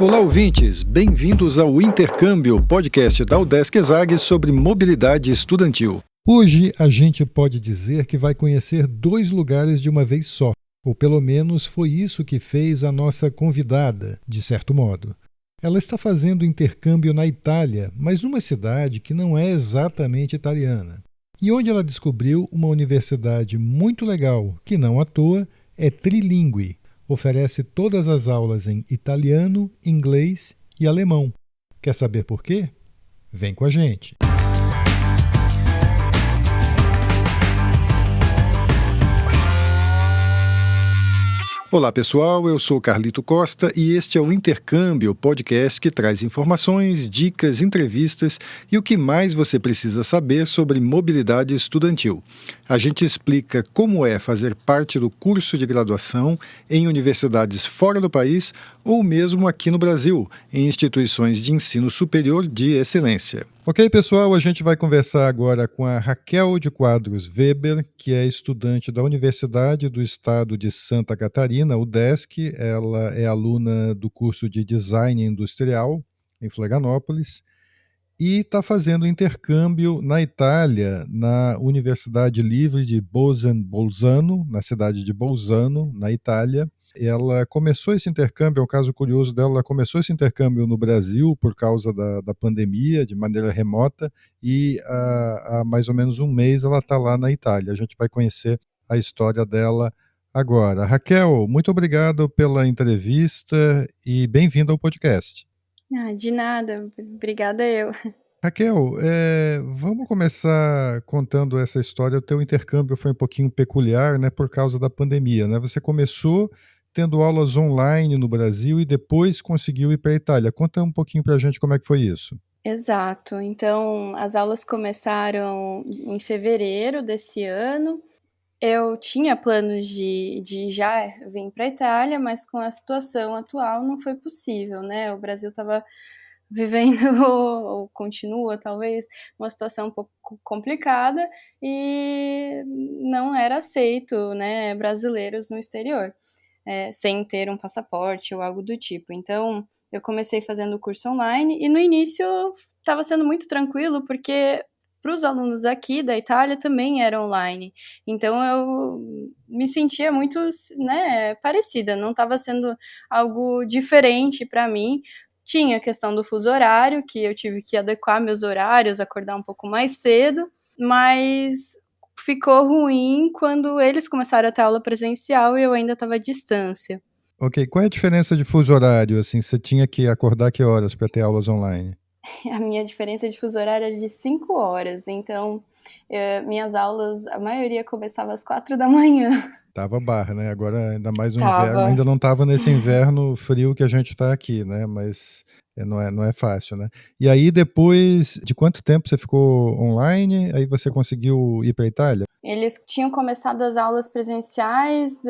Olá, ouvintes! Bem-vindos ao Intercâmbio, podcast da UDESC ESAG sobre mobilidade estudantil. Hoje a gente pode dizer que vai conhecer 2 lugares de uma vez só, ou pelo menos foi isso que fez a nossa convidada, de certo modo. Ela está fazendo intercâmbio na Itália, mas numa cidade que não é exatamente italiana. E onde ela descobriu uma universidade muito legal, que não à toa é trilingue. Oferece todas as aulas em italiano, inglês e alemão. Quer saber por quê? Vem com a gente! Olá pessoal, eu sou Carlito Costa e este é o Intercâmbio, podcast que traz informações, dicas, entrevistas e o que mais você precisa saber sobre mobilidade estudantil. A gente explica como é fazer parte do curso de graduação em universidades fora do país ou mesmo aqui no Brasil, em instituições de ensino superior de excelência. Ok, pessoal, a gente vai conversar agora com a Raquel de Quadros Weber, que é estudante da Universidade do Estado de Santa Catarina, UDESC. Ela é aluna do curso de Design Industrial em Florianópolis e está fazendo intercâmbio na Itália, na Universidade Livre de Bolzano, na cidade de Bolzano, na Itália. Ela começou esse intercâmbio, é um caso curioso dela, ela começou esse intercâmbio no Brasil por causa da pandemia, de maneira remota, e há mais ou menos um mês ela está lá na Itália. A gente vai conhecer a história dela agora. Raquel, muito obrigado pela entrevista e bem-vinda ao podcast. De nada, obrigada eu. Raquel, vamos começar contando essa história. O teu intercâmbio foi um pouquinho peculiar, né, por causa da pandemia, né? Você começou tendo aulas online no Brasil e depois conseguiu ir para a Itália. Conta um pouquinho para a gente como é que foi isso. Exato, então as aulas começaram em fevereiro desse ano. Eu tinha planos de já vir para a Itália, mas com a situação atual não foi possível, né? O Brasil estava vivendo, ou continua talvez, uma situação um pouco complicada e não era aceito, né, brasileiros no exterior. Sem ter um passaporte ou algo do tipo. Então, eu comecei fazendo o curso online e no início estava sendo muito tranquilo, porque para os alunos aqui da Itália também era online. Então, eu me sentia muito, né, parecida, não estava sendo algo diferente para mim. Tinha a questão do fuso horário, que eu tive que adequar meus horários, acordar um pouco mais cedo, mas ficou ruim quando eles começaram a ter aula presencial e eu ainda estava à distância. Ok, qual é a diferença de fuso horário? Assim, você tinha que acordar que horas para ter aulas online? A minha diferença de fuso horário era de 5 horas, então minhas aulas, a maioria começava às 4 da manhã. Tava barra, né? Agora ainda mais o inverno, Tava. ainda não estava nesse inverno frio que a gente está aqui, né? Mas não é fácil, né? E aí depois de quanto tempo você ficou online? Aí você conseguiu ir para a Itália? Eles tinham começado as aulas presenciais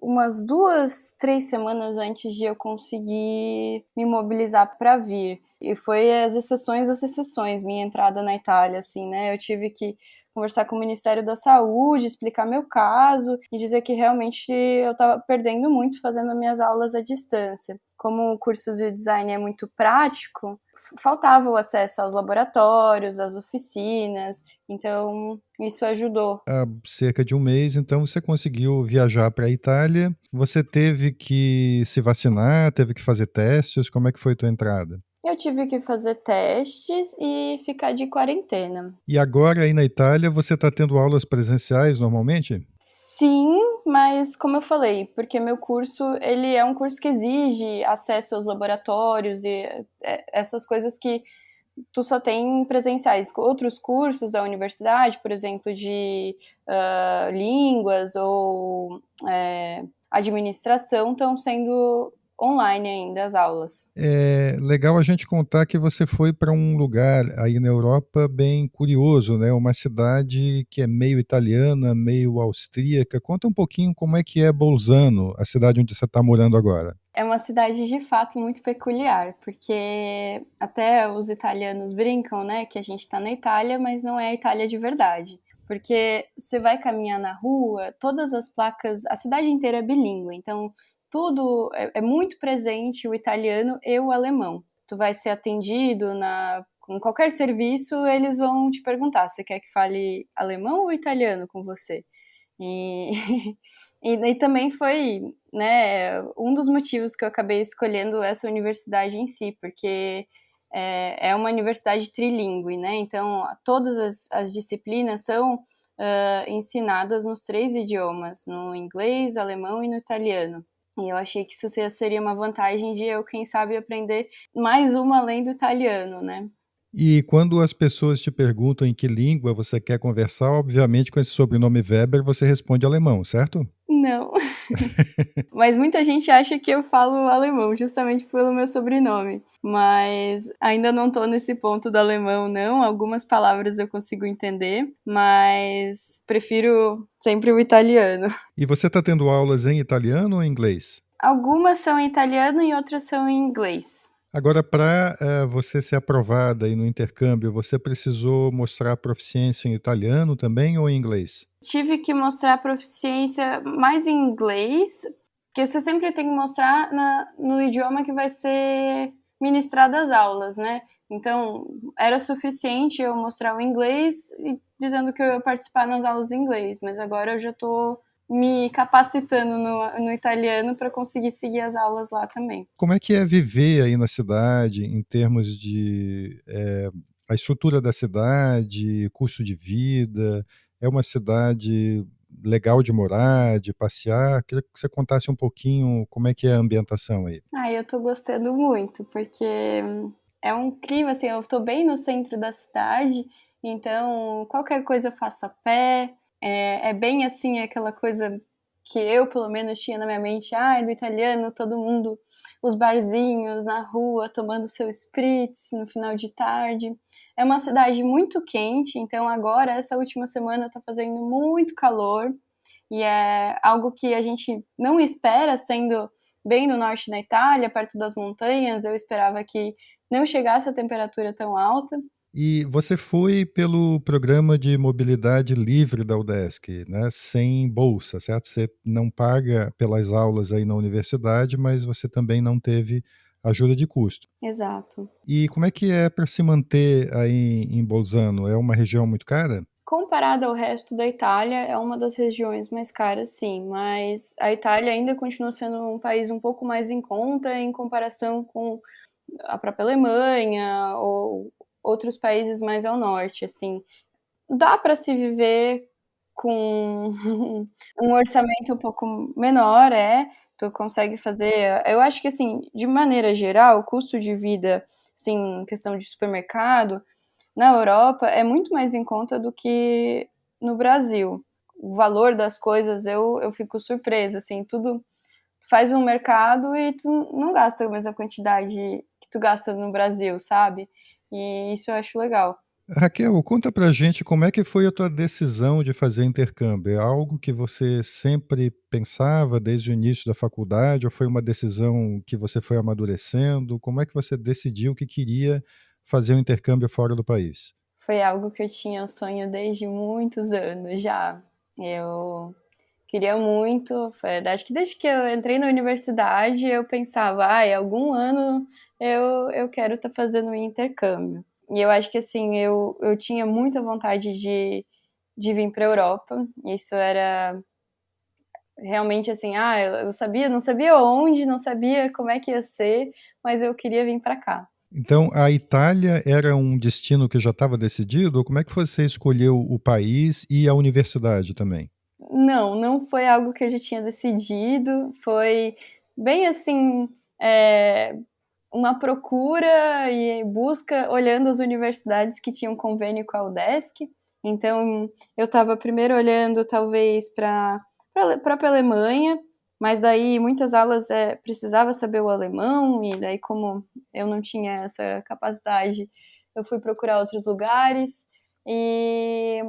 umas 2, 3 semanas antes de eu conseguir me mobilizar para vir. E foi as exceções das exceções, minha entrada na Itália, assim, né? Eu tive que conversar com o Ministério da Saúde, explicar meu caso e dizer que realmente eu estava perdendo muito fazendo minhas aulas à distância. Como o curso de design é muito prático, faltava o acesso aos laboratórios, às oficinas, então isso ajudou. Há cerca de um mês, então você conseguiu viajar para a Itália. Você teve que se vacinar, teve que fazer testes. Como é que foi a tua entrada? Eu tive que fazer testes e ficar de quarentena. E agora aí na Itália você está tendo aulas presenciais normalmente? Sim, mas como eu falei, porque meu curso, ele é um curso que exige acesso aos laboratórios e essas coisas que tu só tem presenciais. Outros cursos da universidade, por exemplo, de línguas ou administração, estão sendo online ainda as aulas. É legal a gente contar que você foi para um lugar aí na Europa bem curioso, né? Uma cidade que é meio italiana, meio austríaca. Conta um pouquinho como é que é Bolzano, a cidade onde você está morando agora. É uma cidade de fato muito peculiar, porque até os italianos brincam, né, que a gente está na Itália, mas não é a Itália de verdade. Porque você vai caminhar na rua, todas as placas, a cidade inteira é bilíngue, então tudo é muito presente o italiano e o alemão. Tu vai ser atendido com qualquer serviço, eles vão te perguntar, você quer que fale alemão ou italiano com você? E, e também foi, né, um dos motivos que eu acabei escolhendo essa universidade em si, porque é uma universidade trilingüe, né? Então, todas as disciplinas são ensinadas nos 3 idiomas, no inglês, alemão e no italiano. E eu achei que isso seria uma vantagem de eu, quem sabe, aprender mais uma além do italiano, né? E quando as pessoas te perguntam em que língua você quer conversar, obviamente com esse sobrenome Weber você responde alemão, certo? Não. Mas muita gente acha que eu falo alemão, justamente pelo meu sobrenome. Mas ainda não tô nesse ponto do alemão, não. Algumas palavras eu consigo entender, mas prefiro sempre o italiano. E você está tendo aulas em italiano ou em inglês? Algumas são em italiano e outras são em inglês. Agora, para você ser aprovada aí no intercâmbio, você precisou mostrar proficiência em italiano também ou em inglês? Tive que mostrar proficiência mais em inglês, porque você sempre tem que mostrar no idioma que vai ser ministrado as aulas, né? Então, era suficiente eu mostrar o inglês e dizendo que eu ia participar nas aulas em inglês, mas agora eu já estou me capacitando no italiano para conseguir seguir as aulas lá também. Como é que é viver aí na cidade em termos de a estrutura da cidade, custo de vida? É uma cidade legal de morar, de passear? Queria que você contasse um pouquinho como é que é a ambientação aí. Eu tô gostando muito, porque é um clima, assim, eu tô bem no centro da cidade, então qualquer coisa eu faço a pé, é bem assim aquela coisa que eu, pelo menos, tinha na minha mente, do italiano, todo mundo, os barzinhos na rua, tomando seu spritz no final de tarde. É uma cidade muito quente, então agora, essa última semana, tá fazendo muito calor, e é algo que a gente não espera, sendo bem no norte da Itália, perto das montanhas. Eu esperava que não chegasse a temperatura tão alta. E você foi pelo programa de mobilidade livre da UDESC, né, sem bolsa, certo? Você não paga pelas aulas aí na universidade, mas você também não teve ajuda de custo. Exato. E como é que é para se manter aí em Bolzano? É uma região muito cara? Comparado ao resto da Itália, é uma das regiões mais caras, sim, mas a Itália ainda continua sendo um país um pouco mais em conta em comparação com a própria Alemanha ou outros países mais ao norte, assim. Dá para se viver com um orçamento um pouco menor, tu consegue fazer. Eu acho que, assim, de maneira geral, o custo de vida, assim, questão de supermercado, na Europa é muito mais em conta do que no Brasil. O valor das coisas, eu fico surpresa, assim, tudo. Tu faz um mercado e tu não gasta a mesma quantidade que tu gasta no Brasil, sabe? E isso eu acho legal. Raquel, conta pra gente como é que foi a tua decisão de fazer intercâmbio. É algo que você sempre pensava desde o início da faculdade ou foi uma decisão que você foi amadurecendo? Como é que você decidiu que queria fazer um intercâmbio fora do país? Foi algo que eu tinha sonho desde muitos anos já. Eu queria muito, acho que desde que eu entrei na universidade eu pensava, algum ano eu quero estar fazendo um intercâmbio. E eu acho que assim, eu tinha muita vontade de vir para a Europa. Isso era realmente assim, eu sabia, não sabia onde, não sabia como é que ia ser, mas eu queria vir para cá. Então, a Itália era um destino que já estava decidido? Ou como é que você escolheu o país e a universidade também? Não, não foi algo que eu já tinha decidido, foi bem assim, uma procura e busca olhando as universidades que tinham convênio com a UDESC. Então, eu estava primeiro olhando talvez para a própria Alemanha, mas daí muitas aulas precisava saber o alemão, e daí como eu não tinha essa capacidade, eu fui procurar outros lugares. E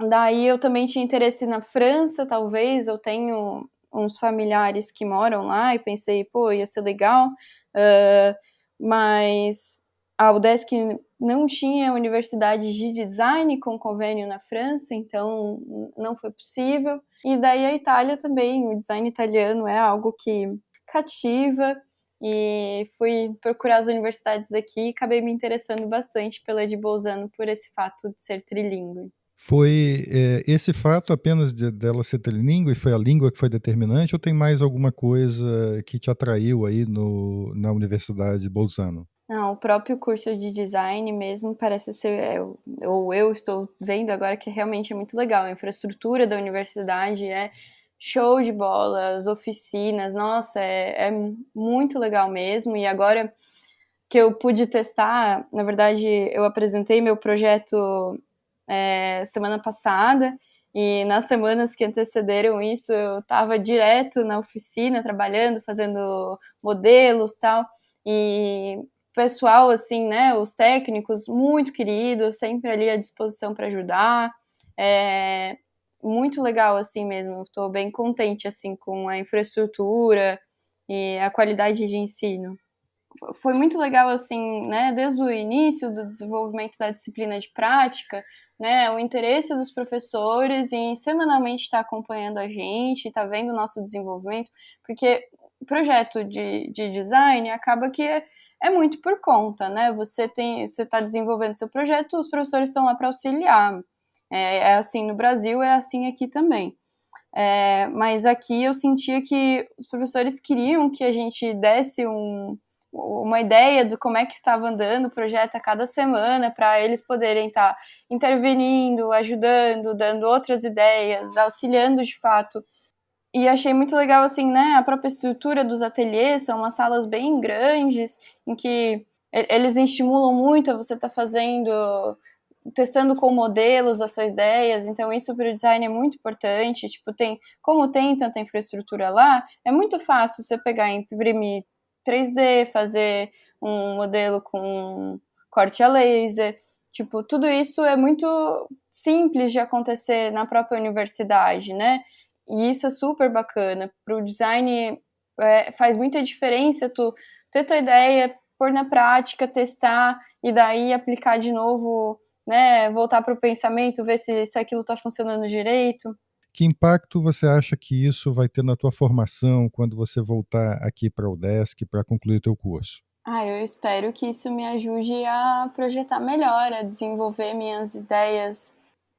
daí eu também tinha interesse na França, talvez. Eu tenho uns familiares que moram lá e pensei, pô, ia ser legal. Mas a UDESC não tinha universidade de design com convênio na França, então não foi possível. E daí a Itália também, o design italiano é algo que cativa, e fui procurar as universidades daqui e acabei me interessando bastante pela de Bolzano por esse fato de ser trilíngue. Foi esse fato apenas dela ser trilíngue, foi a língua que foi determinante, ou tem mais alguma coisa que te atraiu aí na Universidade de Bolzano? Não, o próprio curso de design mesmo parece ser, ou eu estou vendo agora que realmente é muito legal. A infraestrutura da universidade é show de bola, as oficinas, nossa, é muito legal mesmo. E agora que eu pude testar, na verdade, eu apresentei meu projeto semana passada, e nas semanas que antecederam isso, eu estava direto na oficina, trabalhando, fazendo modelos e tal, e pessoal, assim, né, os técnicos, muito queridos, sempre ali à disposição para ajudar, muito legal, assim mesmo, estou bem contente, assim, com a infraestrutura e a qualidade de ensino. Foi muito legal, assim, né, desde o início do desenvolvimento da disciplina de prática, né, o interesse dos professores em semanalmente estar acompanhando a gente, estar vendo o nosso desenvolvimento, porque o projeto de design acaba que é muito por conta, né, você está desenvolvendo seu projeto, os professores estão lá para auxiliar, é assim no Brasil, é assim aqui também. Mas aqui eu sentia que os professores queriam que a gente desse uma ideia de como é que estava andando o projeto a cada semana, para eles poderem estar intervenindo, ajudando, dando outras ideias, auxiliando de fato. E achei muito legal, assim, né, a própria estrutura dos ateliês, são umas salas bem grandes, em que eles estimulam muito a você estar testando com modelos as suas ideias, então isso para o design é muito importante, tipo, como tem tanta infraestrutura lá, é muito fácil você pegar e imprimir 3D, fazer um modelo com corte a laser, tipo, tudo isso é muito simples de acontecer na própria universidade, né? E isso é super bacana. Para o design faz muita diferença tu ter tua ideia, pôr na prática, testar e daí aplicar de novo, né? Voltar para o pensamento, ver se aquilo está funcionando direito. Que impacto você acha que isso vai ter na tua formação quando você voltar aqui para a UDESC para concluir o teu curso? Eu espero que isso me ajude a projetar melhor, a desenvolver minhas ideias,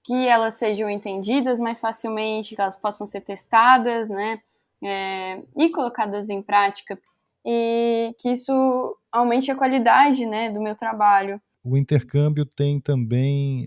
que elas sejam entendidas mais facilmente, que elas possam ser testadas, né? E colocadas em prática, e que isso aumente a qualidade, né, do meu trabalho. O intercâmbio tem também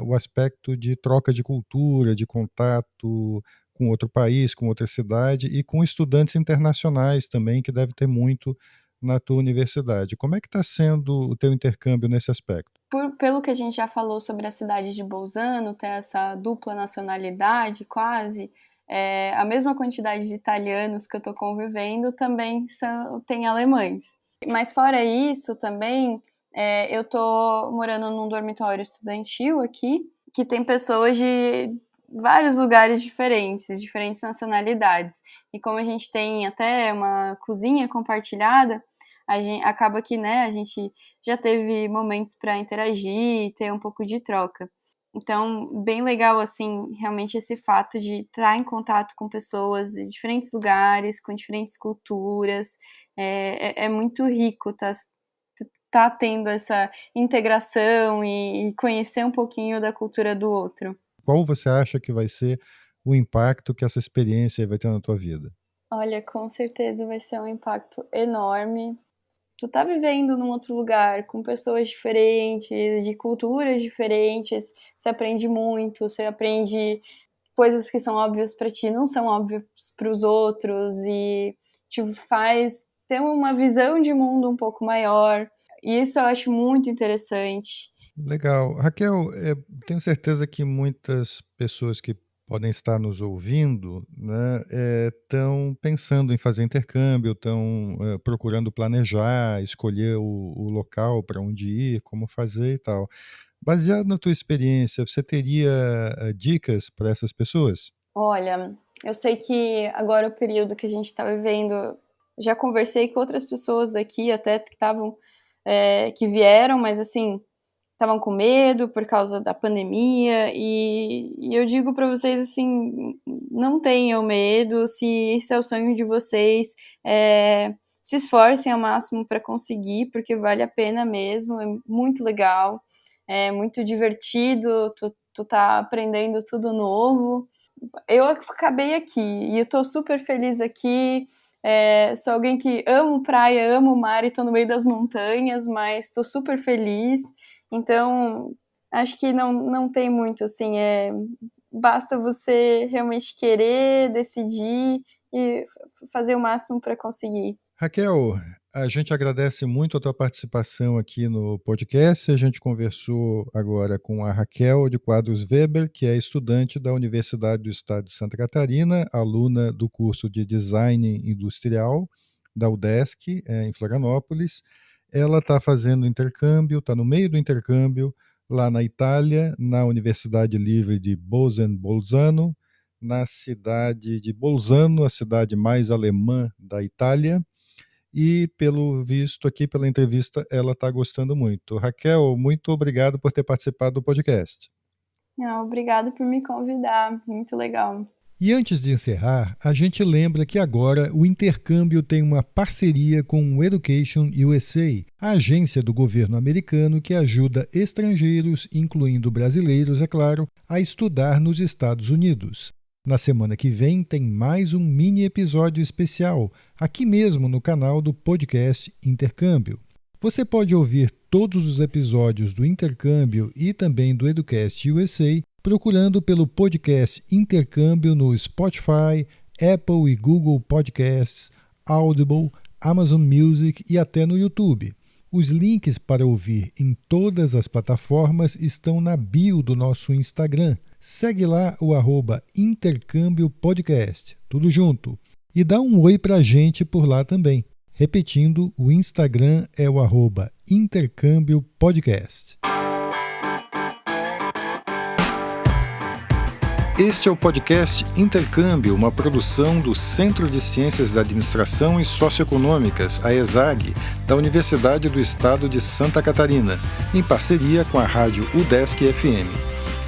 o aspecto de troca de cultura, de contato com outro país, com outra cidade e com estudantes internacionais também, que deve ter muito na tua universidade. Como é que está sendo o teu intercâmbio nesse aspecto? Pelo que a gente já falou sobre a cidade de Bolzano, ter essa dupla nacionalidade quase, a mesma quantidade de italianos que eu estou convivendo também tem alemães. Mas fora isso também, eu estou morando num dormitório estudantil aqui, que tem pessoas de vários lugares diferentes nacionalidades. E como a gente tem até uma cozinha compartilhada, acaba que, né, a gente já teve momentos para interagir, ter um pouco de troca. Então, bem legal, assim, realmente esse fato de estar em contato com pessoas de diferentes lugares, com diferentes culturas. É muito rico tá tendo essa integração e conhecer um pouquinho da cultura do outro. Qual você acha que vai ser o impacto que essa experiência vai ter na tua vida? Olha, com certeza vai ser um impacto enorme. Tu tá vivendo num outro lugar, com pessoas diferentes, de culturas diferentes, você aprende muito, você aprende coisas que são óbvias para ti, não são óbvias para os outros, e te faz ter uma visão de mundo um pouco maior. E isso eu acho muito interessante. Legal. Raquel, tenho certeza que muitas pessoas que podem estar nos ouvindo, né, estão pensando em fazer intercâmbio, estão procurando planejar, escolher o local para onde ir, como fazer e tal. Baseado na tua experiência, você teria dicas para essas pessoas? Olha, eu sei que agora o período que a gente está vivendo, já conversei com outras pessoas daqui até que estavam que vieram, mas assim, estavam com medo por causa da pandemia, e eu digo para vocês assim, não tenham medo, se esse é o sonho de vocês, se esforcem ao máximo para conseguir, porque vale a pena mesmo, é muito legal, é muito divertido, tu tá aprendendo tudo novo. Eu acabei aqui, e eu tô super feliz aqui, sou alguém que amo praia, amo mar e tô no meio das montanhas, mas tô super feliz. Então, acho que não tem muito, assim, basta você realmente querer, decidir e fazer o máximo para conseguir. Raquel, a gente agradece muito a tua participação aqui no podcast. A gente conversou agora com a Raquel de Quadros Weber, que é estudante da Universidade do Estado de Santa Catarina, aluna do curso de Design Industrial da UDESC, em Florianópolis. Ela está fazendo intercâmbio, está no meio do intercâmbio, lá na Itália, na Universidade Livre de Bolzano, na cidade de Bolzano, a cidade mais alemã da Itália. E, pelo visto aqui, pela entrevista, ela está gostando muito. Raquel, muito obrigado por ter participado do podcast. Obrigado por me convidar, muito legal. E antes de encerrar, a gente lembra que agora o intercâmbio tem uma parceria com o Education USA, a agência do governo americano que ajuda estrangeiros, incluindo brasileiros, é claro, a estudar nos Estados Unidos. Na semana que vem tem mais um mini episódio especial, aqui mesmo no canal do podcast Intercâmbio. Você pode ouvir todos os episódios do Intercâmbio e também do Educast USA procurando pelo podcast Intercâmbio no Spotify, Apple e Google Podcasts, Audible, Amazon Music e até no YouTube. Os links para ouvir em todas as plataformas estão na bio do nosso Instagram. Segue lá o @Intercâmbio Podcast, tudo junto. E dá um oi pra gente por lá também. Repetindo, o Instagram é o @Intercâmbio Podcast. Este é o podcast Intercâmbio, uma produção do Centro de Ciências da Administração e Socioeconômicas, a ESAG, da Universidade do Estado de Santa Catarina, em parceria com a rádio UDESC FM.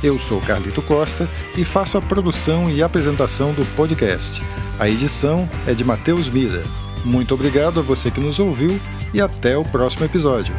Eu sou Carlito Costa e faço a produção e apresentação do podcast. A edição é de Matheus Mira. Muito obrigado a você que nos ouviu e até o próximo episódio.